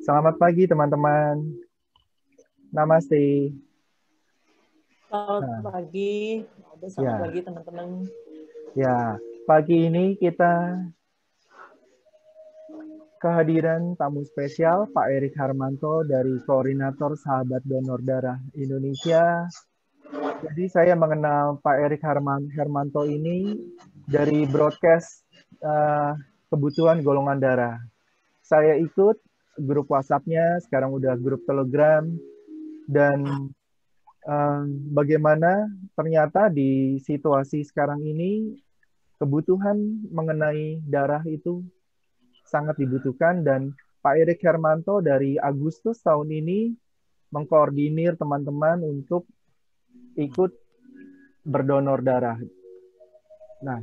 Selamat pagi teman-teman. Namaste. Selamat Nah, pagi, selamat ya, pagi teman-teman. ya. Pagi ini kita kehadiran tamu spesial Pak Erik Harmanto dari Koordinator Sahabat Donor Darah Indonesia. Jadi saya mengenal Pak Erik Hermanto ini dari broadcast eh, kebutuhan golongan darah. Saya ikut grup WhatsApp-nya, sekarang udah grup Telegram, dan bagaimana ternyata di situasi sekarang ini kebutuhan mengenai darah itu sangat dibutuhkan dan Pak Erik Hermanto dari Agustus tahun ini mengkoordinir teman-teman untuk ikut berdonor darah. Nah,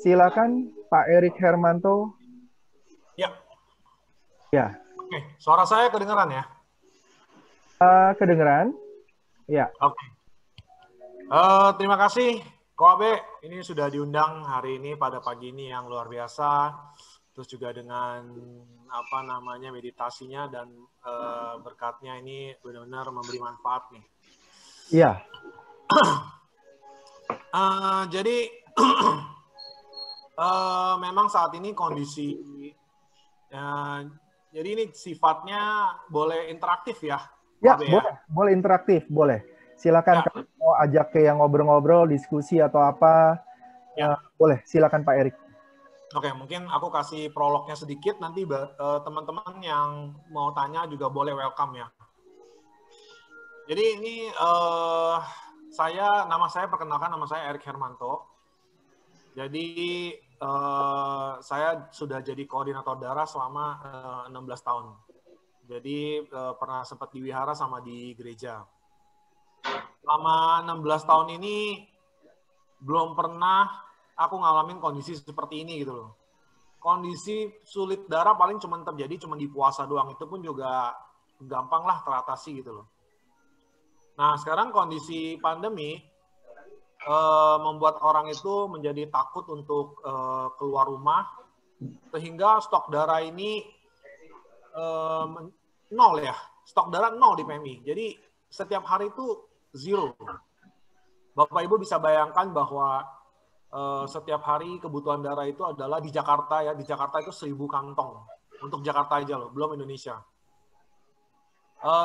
silakan Pak Erik Hermanto. Ya, Ya, oke. Suara saya kedengeran ya? kedengeran? Ya, Oke. Terima kasih, Koabe. Ini sudah diundang hari ini pada pagi ini yang luar biasa. Terus juga dengan apa namanya meditasinya dan berkatnya ini benar-benar memberi manfaat nih. iya, Jadi memang saat ini kondisi jadi ini sifatnya boleh interaktif ya, ya, Koabe ya. boleh interaktif, boleh. Silakan Ya, kalau mau ajak ke yang ngobrol-ngobrol, diskusi atau apa, ya. boleh. Silakan Pak Erik. Oke, mungkin aku kasih prolognya sedikit, nanti teman-teman yang mau tanya juga boleh welcome ya. Jadi ini nama saya perkenalkan, nama saya Erik Hermanto. Jadi saya sudah jadi koordinator darah selama 16 tahun. Jadi pernah sempat di wihara sama di gereja. Selama 16 tahun ini belum pernah aku ngalamin kondisi seperti ini gitu loh. Kondisi sulit darah paling cuma terjadi cuma di puasa doang, itu pun juga gampang lah teratasi gitu loh. Nah sekarang kondisi pandemi membuat orang itu menjadi takut untuk keluar rumah, sehingga stok darah ini nol ya, stok darah nol di PMI. Jadi setiap hari itu zero. Bapak Ibu bisa bayangkan bahwa setiap hari kebutuhan darah itu adalah di Jakarta ya, di Jakarta itu 1.000 kantong untuk Jakarta aja loh, belum Indonesia.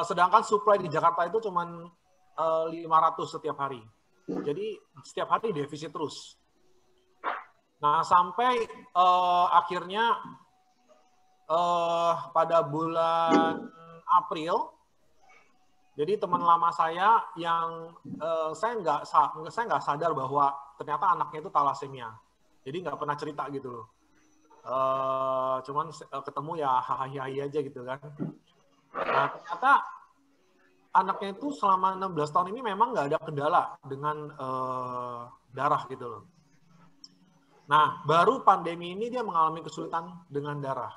Sedangkan supply di Jakarta itu cuma 500 setiap hari. Jadi setiap hari defisit terus. Nah sampai akhirnya pada bulan April, jadi teman lama saya yang saya nggak sadar bahwa ternyata anaknya itu talasemia. Jadi nggak pernah cerita gitu loh. Cuman ketemu ya hahaha aja gitu kan. Nah ternyata anaknya itu selama 16 tahun ini memang nggak ada kendala dengan darah gitu loh. Nah baru pandemi ini dia mengalami kesulitan dengan darah.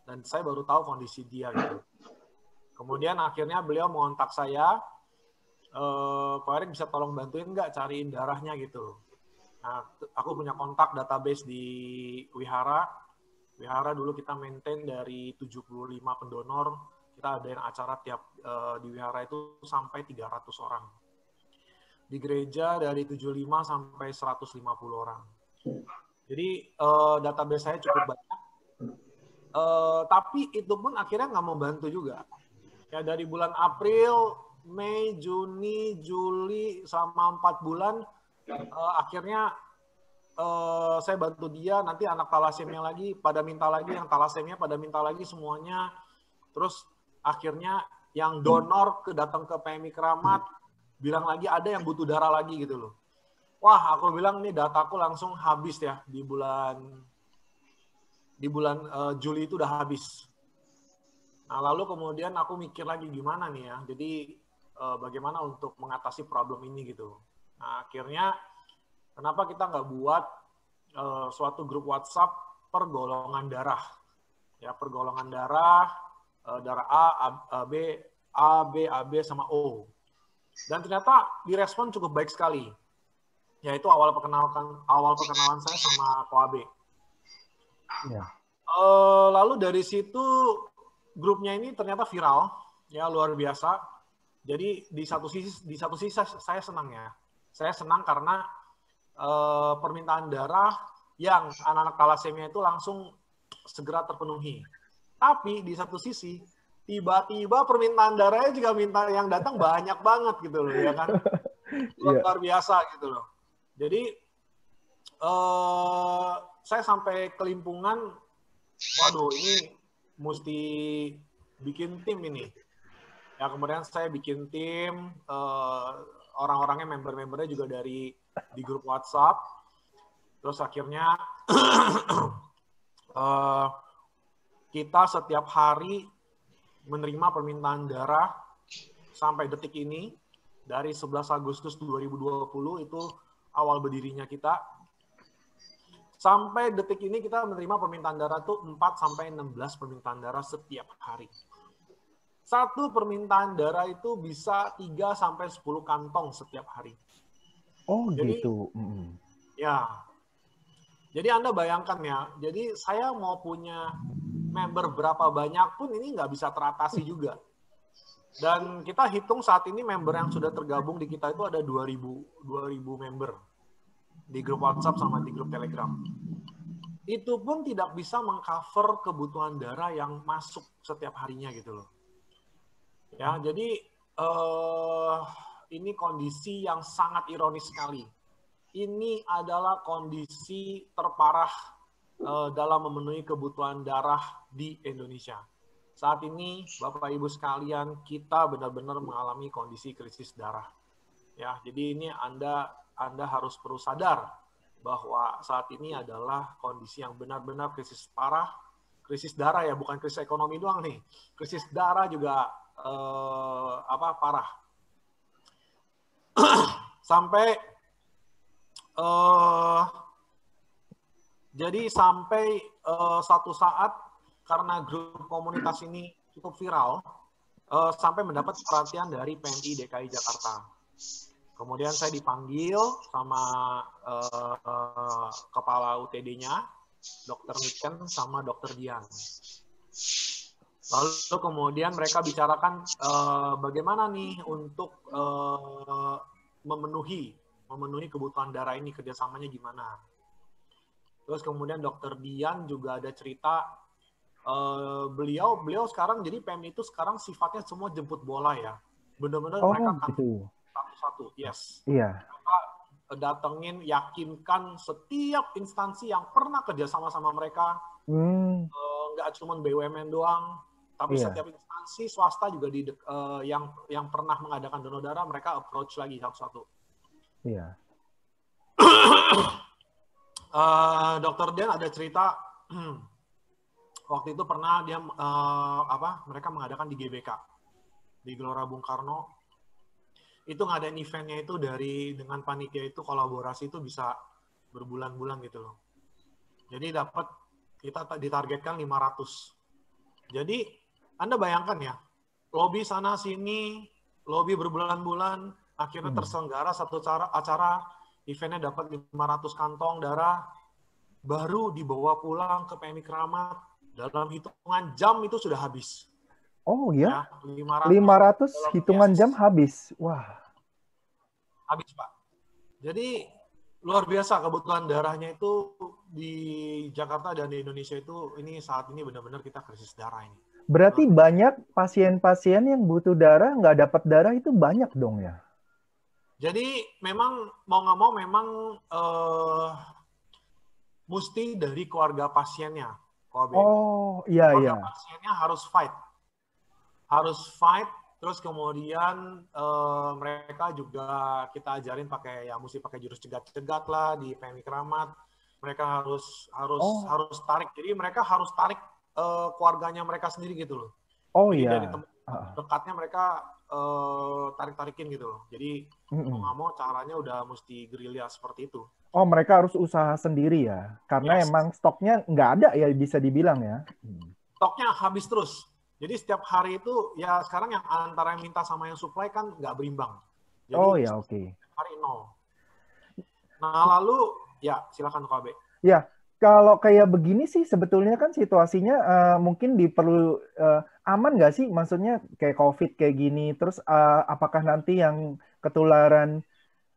Dan saya baru tahu kondisi dia gitu. Kemudian akhirnya beliau mengontak saya, Pak Erik bisa tolong bantuin nggak cariin darahnya gitu. Nah, aku punya kontak database di Wihara. Wihara dulu kita maintain dari 75 pendonor. Kita ada yang acara tiap di Wihara itu sampai 300 orang. Di gereja dari 75 sampai 150 orang. Jadi database saya cukup banyak. Tapi itu pun akhirnya nggak mau bantu juga. Ya dari bulan April, Mei, Juni, Juli selama 4 bulan akhirnya saya bantu dia, nanti anak talasemia lagi pada minta lagi, yang talasemia pada minta lagi semuanya. Terus akhirnya yang donor datang ke PMI Keramat bilang lagi ada yang butuh darah lagi gitu loh. Wah, aku bilang nih dataku langsung habis ya di bulan Juli itu udah habis. Nah, lalu kemudian aku mikir lagi gimana nih ya. Jadi bagaimana untuk mengatasi problem ini gitu. Nah, akhirnya kenapa kita nggak buat suatu grup WhatsApp per golongan darah. Ya, per golongan darah, darah A, B, sama O. Dan ternyata direspon cukup baik sekali. Yaitu awal perkenalan saya sama KOAB. Ya. Lalu dari situ grupnya ini ternyata viral, ya luar biasa. Jadi di satu sisi saya senang ya. Saya senang karena permintaan darah yang anak-anak thalassemia itu langsung segera terpenuhi. Tapi di satu sisi tiba-tiba permintaan darahnya juga yang datang banyak banget gitu loh, ya kan? Luar biasa gitu loh. Jadi saya sampai kelimpungan, waduh ini mesti bikin tim ini. Ya kemudian saya bikin tim, orang-orangnya member-membernya juga di grup WhatsApp. Terus akhirnya kita setiap hari menerima permintaan darah sampai detik ini. Dari 11 Agustus 2020 itu awal berdirinya kita. Sampai detik ini kita menerima permintaan darah tuh 4-16 permintaan darah setiap hari. Satu permintaan darah itu bisa 3-10 kantong setiap hari. Oh, jadi, gitu. Ya. Jadi Anda bayangkan ya, jadi saya mau punya member berapa banyak pun ini nggak bisa teratasi juga. Dan kita hitung saat ini member yang sudah tergabung di kita itu ada 2.000 member di grup WhatsApp sama di grup Telegram. Itu pun tidak bisa mengcover kebutuhan darah yang masuk setiap harinya gitu loh. Ya, jadi ini kondisi yang sangat ironis sekali. Ini adalah kondisi terparah dalam memenuhi kebutuhan darah di Indonesia. Saat ini, Bapak Ibu sekalian, kita benar-benar mengalami kondisi krisis darah. Ya, jadi ini Anda harus perlu sadar bahwa saat ini adalah kondisi yang benar-benar krisis parah, krisis darah ya, bukan krisis ekonomi doang nih, krisis darah juga parah. Sampai satu saat karena grup komunitas ini cukup viral, sampai mendapat perhatian dari PMI DKI Jakarta. Kemudian saya dipanggil sama kepala UTD-nya, Dr. Niken sama Dr. Dian. Lalu kemudian mereka bicarakan bagaimana nih untuk memenuhi kebutuhan darah ini, kerjasamanya gimana. Terus kemudian Dr. Dian juga ada cerita, beliau sekarang jadi PM itu sekarang sifatnya semua jemput bola ya, benar-benar mereka kan satu-satu, yes. Iya. Mereka datengin, yakinkan setiap instansi yang pernah kerja sama mereka, nggak cuma BUMN doang, tapi setiap instansi swasta juga yang pernah mengadakan donor darah mereka approach lagi satu-satu. Iya. Dr. Dian ada cerita. Waktu itu pernah dia mereka mengadakan di GBK di Gelora Bung Karno. Itu ngadain eventnya itu dengan panitia itu kolaborasi itu bisa berbulan-bulan gitu loh. Jadi kita ditargetkan 500. Jadi Anda bayangkan ya, lobby sana sini, lobby berbulan-bulan, akhirnya terselenggara satu acara eventnya dapat 500 kantong darah, baru dibawa pulang ke PMI Keramat. Dalam hitungan jam itu sudah habis. Oh ya? 500 hitungan jam habis. Wah. Habis, Pak. Jadi luar biasa kebutuhan darahnya itu di Jakarta dan di Indonesia itu ini saat ini benar-benar kita krisis darah ini. Berarti banyak pasien-pasien yang butuh darah, nggak dapat darah itu banyak dong ya? Jadi memang mau nggak mau memang mesti dari keluarga pasiennya. Oh, iya, iya. Pasiennya harus fight, terus kemudian mereka juga kita ajarin mesti pakai jurus cegat-cegat lah di PMI Keramat. Mereka harus tarik. Jadi mereka harus tarik keluarganya mereka sendiri gitu loh. Oh jadi iya. Dari teman dekatnya mereka tarik-tarikin gitu loh. Jadi mau nggak mau caranya udah mesti gerilya seperti itu. Oh, mereka harus usaha sendiri ya? Karena emang stoknya nggak ada ya, bisa dibilang ya? Stoknya habis terus. Jadi setiap hari itu, ya sekarang yang antara yang minta sama yang supply kan nggak berimbang. Jadi, oke. Hari nol. Nah, lalu, ya silakan KB. Ya, kalau kayak begini sih sebetulnya kan situasinya mungkin diperlu aman nggak sih? Maksudnya kayak COVID kayak gini. Terus apakah nanti yang ketularan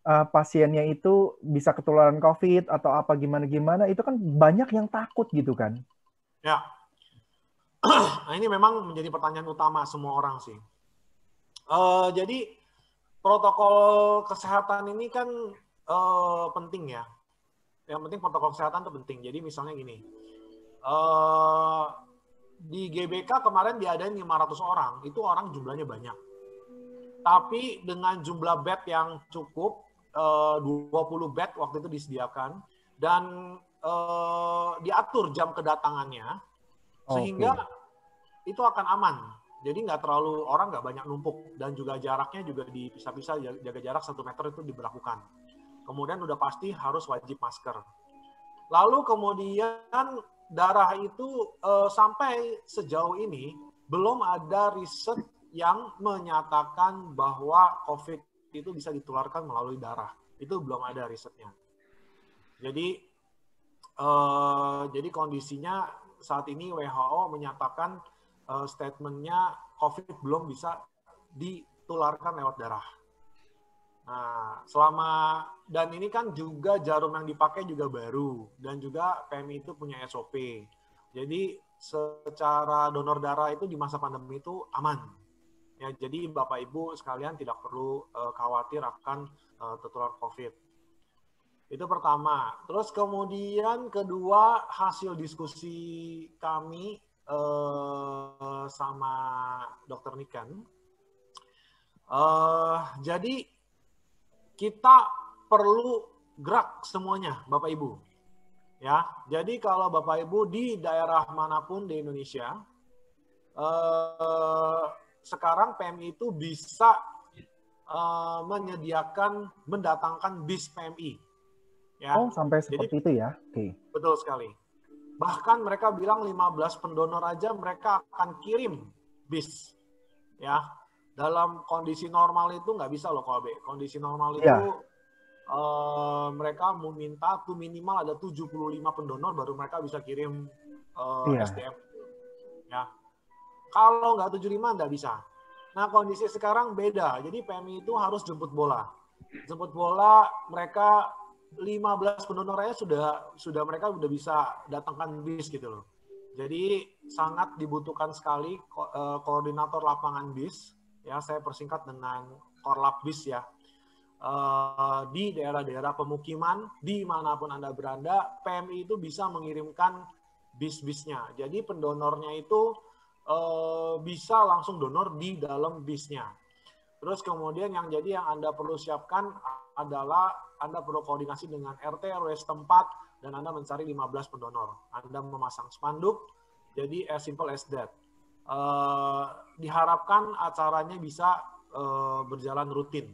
pasiennya itu bisa ketularan COVID atau apa gimana-gimana? Itu kan banyak yang takut gitu kan? Ya, nah ini memang menjadi pertanyaan utama semua orang sih. Jadi protokol kesehatan ini kan penting ya. Yang penting protokol kesehatan itu penting. Jadi misalnya gini, di GBK kemarin diadain 500 orang, itu orang jumlahnya banyak. Tapi dengan jumlah bed yang cukup, 20 bed waktu itu disediakan, dan diatur jam kedatangannya, sehingga itu akan aman. Jadi nggak terlalu, orang nggak banyak numpuk, dan juga jaraknya juga dipisah-pisah, jaga jarak 1 meter itu diberlakukan. Kemudian udah pasti harus wajib masker. Lalu kemudian darah itu sampai sejauh ini belum ada riset yang menyatakan bahwa COVID itu bisa ditularkan melalui darah. Itu belum ada risetnya. Jadi kondisinya saat ini WHO menyatakan statementnya COVID belum bisa ditularkan lewat darah. Nah, dan ini kan juga jarum yang dipakai juga baru, dan juga PMI itu punya SOP. Jadi secara donor darah itu di masa pandemi itu aman. Ya, jadi Bapak Ibu sekalian tidak perlu khawatir akan tertular COVID. Itu pertama. Terus kemudian kedua, hasil diskusi kami sama Dr. Niken. Jadi kita perlu gerak semuanya, Bapak Ibu. Ya, jadi kalau Bapak Ibu di daerah manapun di Indonesia, sekarang PMI itu bisa mendatangkan bis PMI. Ya. Oh, sampai seperti itu ya? Oke. Betul sekali. Bahkan mereka bilang 15 pendonor aja mereka akan kirim bis. Ya. Dalam kondisi normal itu nggak bisa loh, KB. Kondisi normal itu mereka meminta tuh minimal ada 75 pendonor baru mereka bisa kirim SDM. Ya. Kalau nggak 75 nggak bisa. Nah, kondisi sekarang beda. Jadi PMI itu harus jemput bola. Jemput bola, mereka 15 pendonornya sudah mereka udah bisa datangkan bis gitu loh. Jadi sangat dibutuhkan sekali koordinator lapangan bis. Ya, saya persingkat dengan Korlap bis ya. Di daerah-daerah pemukiman, dimanapun Anda berada, PMI itu bisa mengirimkan bis-bisnya. Jadi pendonornya itu bisa langsung donor di dalam bisnya. Terus kemudian yang Anda perlu siapkan adalah Anda perlu koordinasi dengan RT RW setempat dan Anda mencari 15 pendonor. Anda memasang spanduk, jadi as simple as that. Diharapkan acaranya bisa berjalan rutin.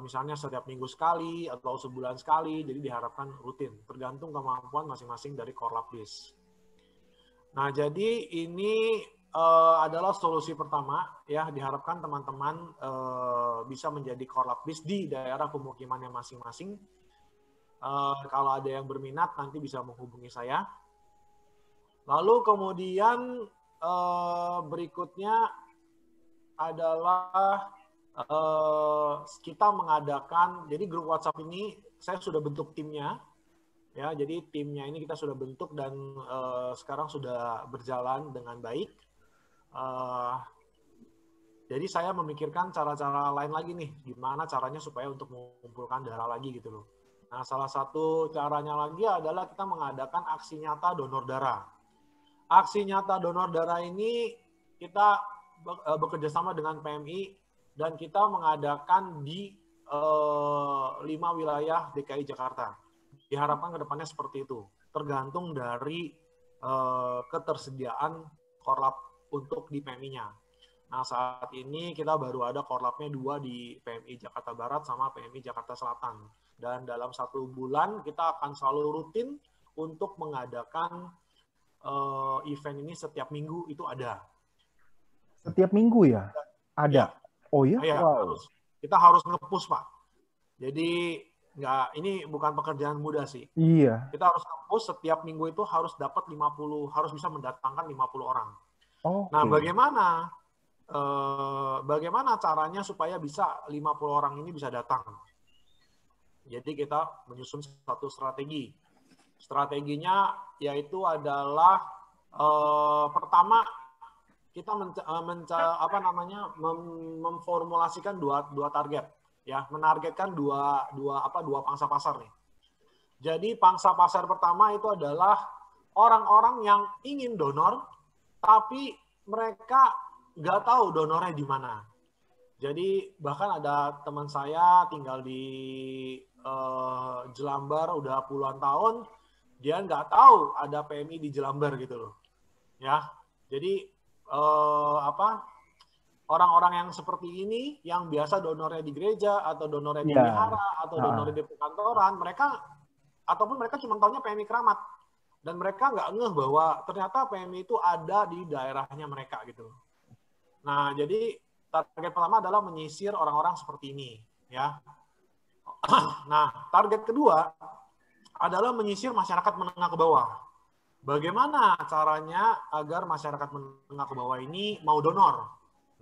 Misalnya setiap minggu sekali atau sebulan sekali, jadi diharapkan rutin. Tergantung kemampuan masing-masing dari Korlapbis. Nah, jadi ini adalah solusi pertama ya, diharapkan teman-teman bisa menjadi Korlapbis di daerah pemukimannya masing-masing. Kalau ada yang berminat nanti bisa menghubungi saya. Lalu kemudian berikutnya adalah kita mengadakan, jadi grup WhatsApp ini saya sudah bentuk timnya. Ya, jadi timnya ini kita sudah bentuk dan sekarang sudah berjalan dengan baik. Jadi saya memikirkan cara-cara lain lagi nih, gimana caranya supaya untuk mengumpulkan darah lagi gitu loh. Nah, salah satu caranya lagi adalah kita mengadakan aksi nyata donor darah. Aksi nyata donor darah ini kita bekerja sama dengan PMI dan kita mengadakan di 5 wilayah DKI Jakarta. Diharapkan ke depannya seperti itu, tergantung dari ketersediaan korlap untuk di PMI-nya. Nah, saat ini kita baru ada korlapnya 2 di PMI Jakarta Barat sama PMI Jakarta Selatan. Dan dalam 1 bulan kita akan selalu rutin untuk mengadakan event ini setiap minggu itu ada. Setiap minggu ya? Ada? Ya. Oh ya? Ya, wow. kita harus nge-push, Pak. Jadi ini bukan pekerjaan mudah sih. Iya. Kita harus nge-push setiap minggu itu harus dapat 50, harus bisa mendatangkan 50 orang. Oke. Nah, bagaimana caranya supaya bisa 50 orang ini bisa datang? Jadi kita menyusun satu strategi. Strateginya yaitu adalah pertama kita memformulasikan dua target, ya, menargetkan dua pangsa pasar nih. Jadi pangsa pasar pertama itu adalah orang-orang yang ingin donor, tapi mereka nggak tahu donornya di mana. Jadi bahkan ada teman saya tinggal di Jelambar udah puluhan tahun, dia nggak tahu ada PMI di Jelambar gitu loh, ya. Jadi orang-orang yang seperti ini, yang biasa donornya di gereja atau donornya di wihara atau donornya di perkantoran, mereka cuma taunya PMI Keramat, dan mereka nggak ngeh bahwa ternyata PMI itu ada di daerahnya mereka gitu. Nah, jadi target pertama adalah menyisir orang-orang seperti ini, ya. Nah, target kedua adalah menyisir masyarakat menengah ke bawah. Bagaimana caranya agar masyarakat menengah ke bawah ini mau donor?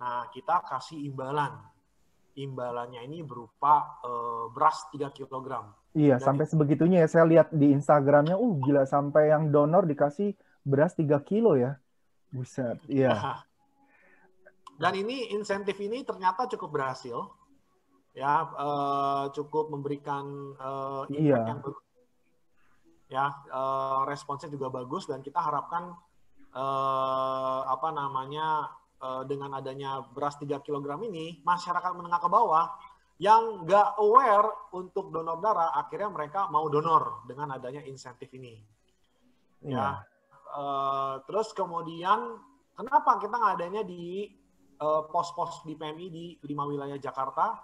Nah, kita kasih imbalan. Imbalannya ini berupa beras 3 kg. Iya, sampai sebegitunya ya. Saya lihat di Instagramnya, gila, sampai yang donor dikasih beras 3 kilo ya. Buset, iya. Dan ini insentif ini ternyata cukup berhasil, ya, cukup memberikan impact yang bagus, ya, responsnya juga bagus, dan kita harapkan dengan adanya beras 3 kg ini, masyarakat menengah ke bawah yang nggak aware untuk donor darah, akhirnya mereka mau donor dengan adanya insentif ini. Ya, terus kemudian kenapa kita nggak adanya di pos-pos di PMI di 5 wilayah Jakarta?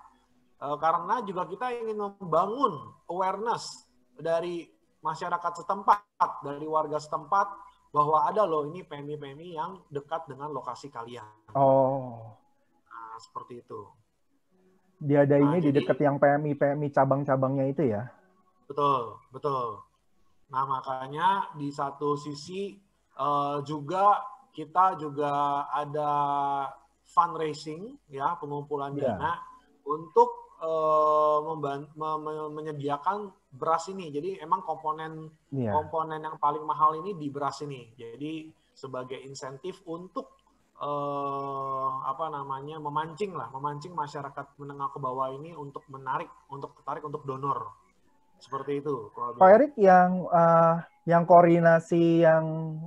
Karena juga kita ingin membangun awareness dari masyarakat setempat, dari warga setempat, bahwa ada loh ini PMI-PMI yang dekat dengan lokasi kalian. Oh. Nah, seperti itu. Diadainnya di dekat yang PMI cabang-cabangnya itu ya? Betul, betul. Nah, makanya di satu sisi juga kita juga ada fundraising, ya, pengumpulan dana untuk menyediakan beras ini. Jadi emang komponen yang paling mahal ini di beras ini. Jadi sebagai insentif untuk memancing masyarakat menengah ke bawah ini untuk tertarik untuk donor. Seperti itu. Pak Erik, yang koordinasi yang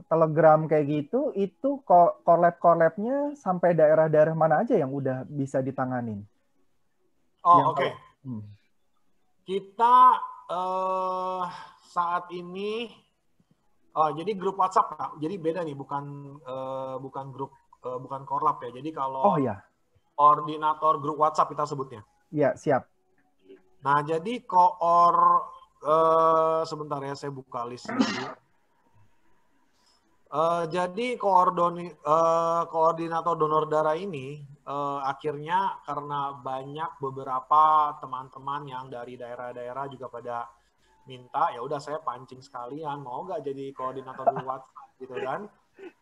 Telegram kayak gitu, itu collab-collabnya sampai daerah-daerah mana aja yang udah bisa ditanganin? Oh, oke. Kita saat ini, jadi grup WhatsApp, Pak. Jadi beda nih, bukan grup, bukan korlap ya. Jadi kalau koordinator grup WhatsApp kita sebutnya. Iya, siap. Nah, jadi sebentar ya, saya buka list dulu. Jadi koordinator donor darah ini akhirnya karena banyak beberapa teman-teman yang dari daerah-daerah juga pada minta, ya udah saya pancing sekalian, mau nggak jadi koordinator di WhatsApp gitu kan?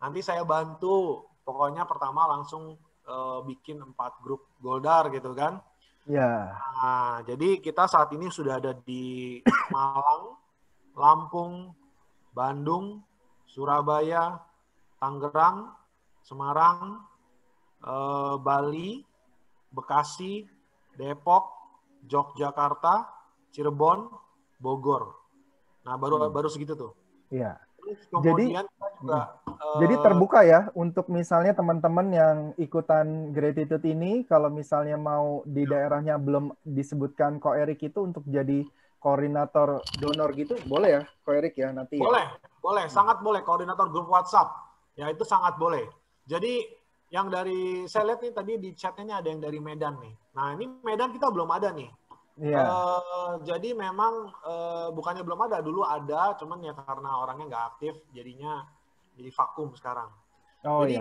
Nanti saya bantu. Pokoknya pertama langsung bikin 4 grup Goldar gitu kan? Ya. Nah, jadi kita saat ini sudah ada di Malang, Lampung, Bandung, Surabaya, Tangerang, Semarang, Bali, Bekasi, Depok, Yogyakarta, Cirebon, Bogor. Nah, baru segitu tuh. Iya. Kemudian kita juga jadi terbuka ya untuk misalnya teman-teman yang ikutan Gratitude ini, kalau misalnya mau di daerahnya belum disebutkan Ko Erik itu untuk jadi koordinator donor gitu, boleh ya Ko Erik ya nanti ya? Boleh, sangat boleh, koordinator grup WhatsApp. Ya, itu sangat boleh. Jadi yang dari, saya lihat nih tadi di chatnya ada yang dari Medan nih. Nah, ini Medan kita belum ada nih. Jadi memang bukannya belum ada, dulu ada, cuman ya karena orangnya nggak aktif, jadinya jadi vakum sekarang. Jadi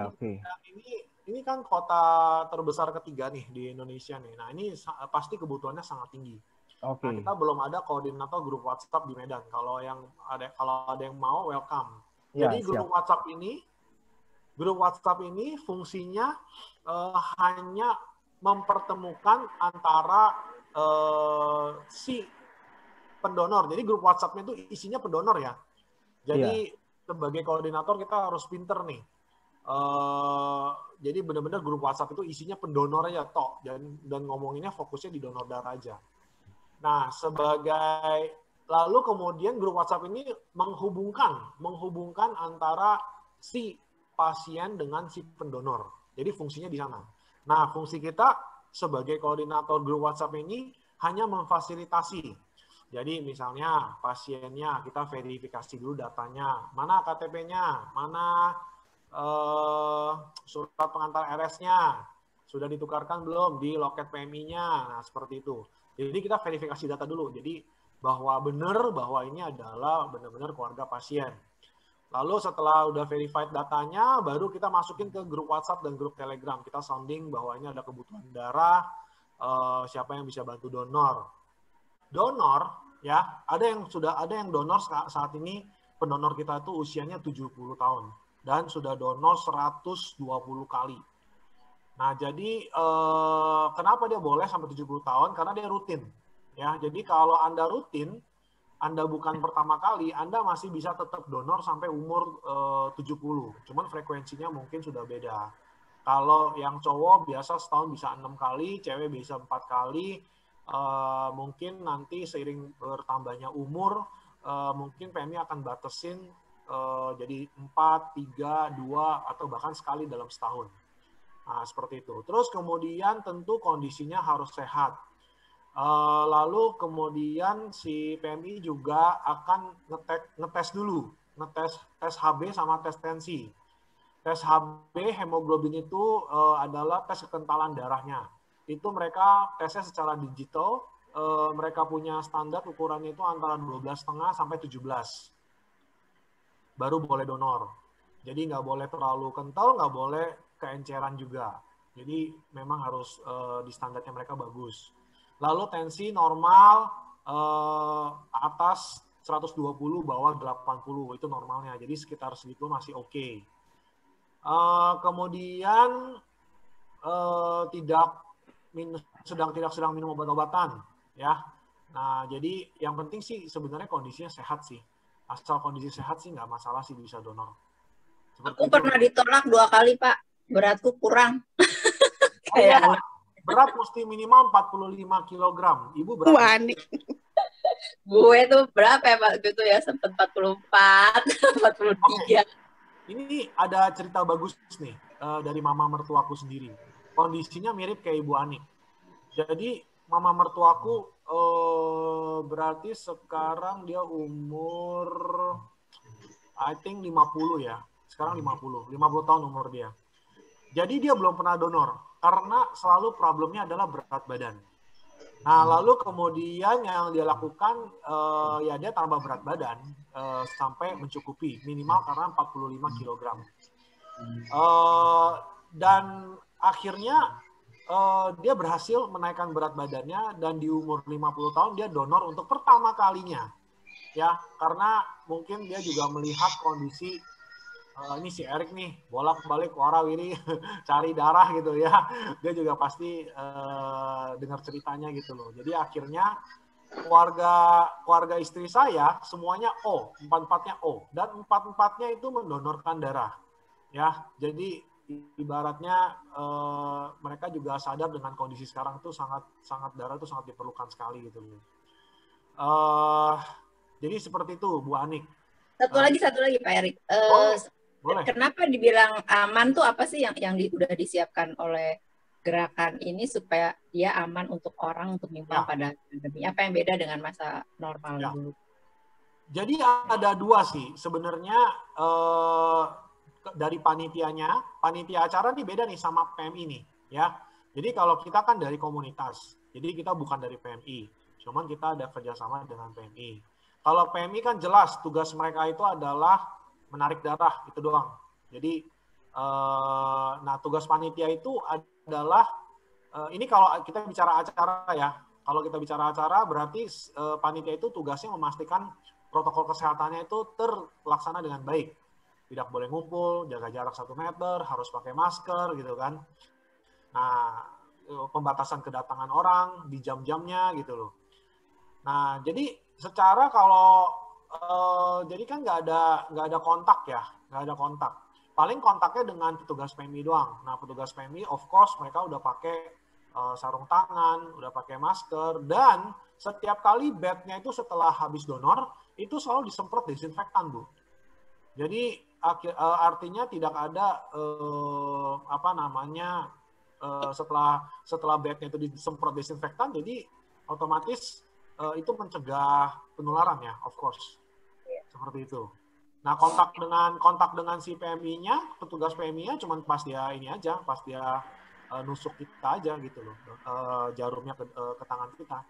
ini kan kota terbesar ketiga nih di Indonesia nih. Nah, ini pasti kebutuhannya sangat tinggi. Oke. Nah, kita belum ada koordinator grup WhatsApp di Medan. Kalau ada yang mau, welcome. Ya, Jadi siap. grup WhatsApp ini fungsinya hanya mempertemukan antara si pendonor. Jadi grup WhatsApp-nya itu isinya pendonor ya. Jadi sebagai koordinator kita harus pinter nih. Jadi benar-benar grup WhatsApp itu isinya pendonor aja toh, dan ngomonginnya fokusnya di donor darah aja. Nah, lalu kemudian grup WhatsApp ini menghubungkan antara si pasien dengan si pendonor. Jadi fungsinya di sana. Nah, fungsi kita sebagai koordinator grup WhatsApp ini hanya memfasilitasi. Jadi misalnya pasiennya kita verifikasi dulu datanya, mana KTP-nya, mana surat pengantar RS-nya, sudah ditukarkan belum di loket PMI-nya, nah seperti itu. Jadi kita verifikasi data dulu, jadi bahwa ini adalah benar-benar keluarga pasien. Lalu setelah udah verified datanya, baru kita masukin ke grup WhatsApp dan grup Telegram. Kita sounding bahwa ini ada kebutuhan darah, siapa yang bisa bantu donor. Donor, ya, ada yang donor saat ini, pendonor kita itu usianya 70 tahun. Dan sudah donor 120 kali. Nah, jadi kenapa dia boleh sampai 70 tahun? Karena dia rutin. Ya, jadi kalau Anda rutin, Anda bukan pertama kali, Anda masih bisa tetap donor sampai umur 70. Cuman frekuensinya mungkin sudah beda. Kalau yang cowok biasa setahun bisa 6 kali, cewek bisa 4 kali. Mungkin nanti seiring bertambahnya umur, mungkin PMI akan batasin jadi 4, 3, 2, atau bahkan sekali dalam setahun. Nah, seperti itu. Terus kemudian tentu kondisinya harus sehat. Lalu kemudian si PMI juga akan ngetes dulu. Tes HB sama tes tensi. Tes HB, hemoglobin itu adalah tes kekentalan darahnya. Itu mereka tesnya secara digital. Mereka punya standar ukurannya itu antara 12,5 sampai 17. Baru boleh donor. Jadi nggak boleh terlalu kental, nggak boleh keenceran juga. Jadi memang harus di standarnya mereka bagus. Lalu tensi normal atas 120, bawah 80, itu normalnya. Jadi sekitar segitu masih oke. Kemudian tidak sedang minum obat-obatan, ya. Nah, jadi yang penting sih sebenarnya kondisinya sehat sih. Asal kondisi sehat sih nggak masalah sih bisa donor. Aku pernah ditolak 2 kali, Pak. Beratku kurang. Kayak berat mesti minimal 45 kg. Ibu berapa? Panik. Gue tuh berapa ya, Pak? Gitu ya, sempat 44, 43. Okay. Ini ada cerita bagus nih dari mama mertuaku sendiri. Kondisinya mirip kayak Ibu Anik. Jadi mama mertuaku berarti sekarang dia umur I think 50 ya. Sekarang 50 tahun umur dia. Jadi dia belum pernah donor karena selalu problemnya adalah berat badan. Nah, lalu kemudian yang dia lakukan ya dia tambah berat badan sampai mencukupi minimal karena 45 kg. Dan akhirnya dia berhasil menaikkan berat badannya dan di umur 50 tahun dia donor untuk pertama kalinya. Ya, karena mungkin dia juga melihat kondisi ini si Erik nih bolak-balik warawiri cari darah gitu ya. Dia juga pasti dengar ceritanya gitu loh. Jadi akhirnya keluarga istri saya semuanya O, 4-4-nya O, dan 4-4-nya itu mendonorkan darah. Ya, jadi ibaratnya mereka juga sadar dengan kondisi sekarang tuh sangat darah tuh sangat diperlukan sekali gitu loh. Jadi seperti itu Bu Anik. Satu lagi Pak Erik. Boleh. Kenapa dibilang aman tuh apa sih yang udah disiapkan oleh gerakan ini supaya dia aman untuk orang untuk nyumbang pada pandemi? Apa yang beda dengan masa normal dulu? Jadi ada dua sih sebenarnya dari panitia acara nih beda nih sama PMI nih ya. Jadi kalau kita kan dari komunitas, jadi kita bukan dari PMI, cuman kita ada kerjasama dengan PMI. Kalau PMI kan jelas tugas mereka itu adalah menarik darah itu doang. Jadi, nah tugas panitia itu adalah ini kalau kita bicara acara ya, kalau kita bicara acara berarti panitia itu tugasnya memastikan protokol kesehatannya itu terlaksana dengan baik. Tidak boleh ngumpul, jaga jarak 1 meter, harus pakai masker gitu kan. Nah, pembatasan kedatangan orang di jam-jamnya gitu loh. Nah, jadi secara kalau jadi kan nggak ada kontak ya, nggak ada kontak. Paling kontaknya dengan petugas PMI doang. Nah, petugas PMI of course mereka udah pakai sarung tangan, udah pakai masker, dan setiap kali bednya itu setelah habis donor itu selalu disemprot desinfektan, Bu. Jadi artinya tidak ada setelah bednya itu disemprot desinfektan, jadi otomatis itu mencegah penularan ya, of course. Seperti itu. Nah, kontak dengan si PMI-nya, petugas PMI-nya cuma pas dia ini aja, pas dia nusuk kita aja gitu loh, jarumnya ke tangan kita.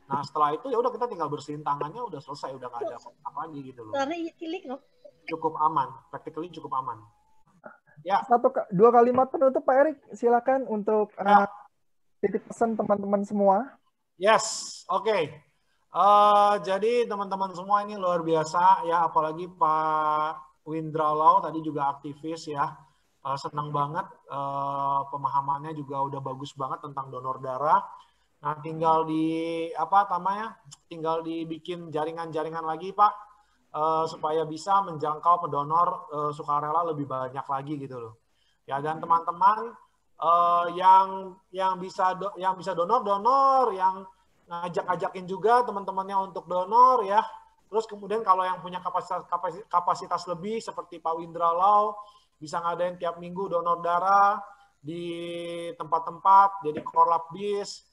Nah, setelah itu ya udah kita tinggal bersihin tangannya, udah selesai, udah nggak ada kontak lagi gitu loh. Cukup aman, practically cukup aman. Ya. 2 kalimat penutup Pak Erik, silakan untuk titip pesan teman-teman semua. Yes, oke. Jadi teman-teman semua ini luar biasa ya, apalagi Pak Windralau tadi juga aktivis ya. Senang banget, pemahamannya juga udah bagus banget tentang donor darah. Nah, tinggal tinggal dibikin jaringan-jaringan lagi Pak, supaya bisa menjangkau pendonor sukarela lebih banyak lagi gitu loh. Ya, dan teman-teman yang bisa donor, yang ngajak-ngajakin juga teman-temannya untuk donor ya. Terus kemudian kalau yang punya kapasitas lebih seperti Pak Windralau bisa ngadain tiap minggu donor darah di tempat-tempat, jadi korlapbis.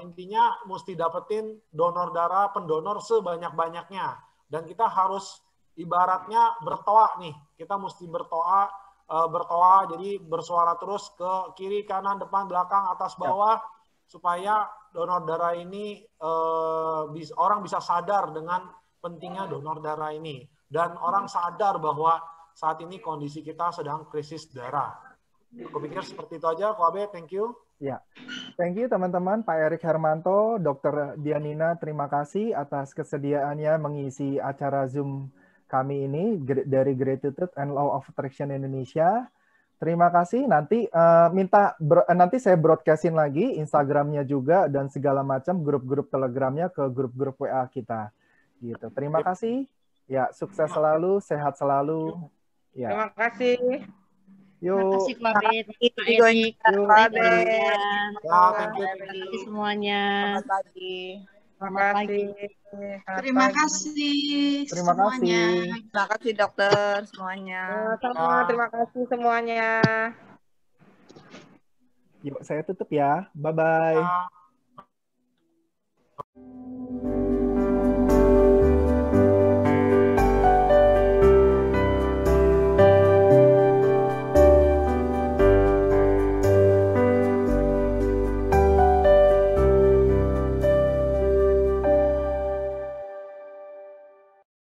Intinya mesti dapetin donor darah, pendonor sebanyak-banyaknya. Dan kita harus ibaratnya bertoa nih. Kita mesti bertoa, jadi bersuara terus ke kiri, kanan, depan, belakang, atas, bawah, supaya donor darah ini orang bisa sadar dengan pentingnya donor darah ini. Dan orang sadar bahwa saat ini kondisi kita sedang krisis darah. Aku pikir seperti itu aja, Ko Abe, thank you. Ya, thank you teman-teman. Pak Erik Hermanto, Dr. Dianina, terima kasih atas kesediaannya mengisi acara Zoom kami ini dari Gratitude and Law of Attraction Indonesia. Terima kasih. Nanti nanti saya broadcastin lagi Instagramnya juga dan segala macam grup-grup Telegramnya ke grup-grup WA kita. Gitu. Terima kasih. Ya, sukses selalu, sehat selalu. Ya. Terima kasih. Yuk. Terima kasih Pak Erik. Terima kasih semuanya. Selamat pagi. Terima kasih. Terima kasih. Terima kasih dokter semuanya. Terima kasih semuanya. Yuk, saya tutup ya. Bye-bye.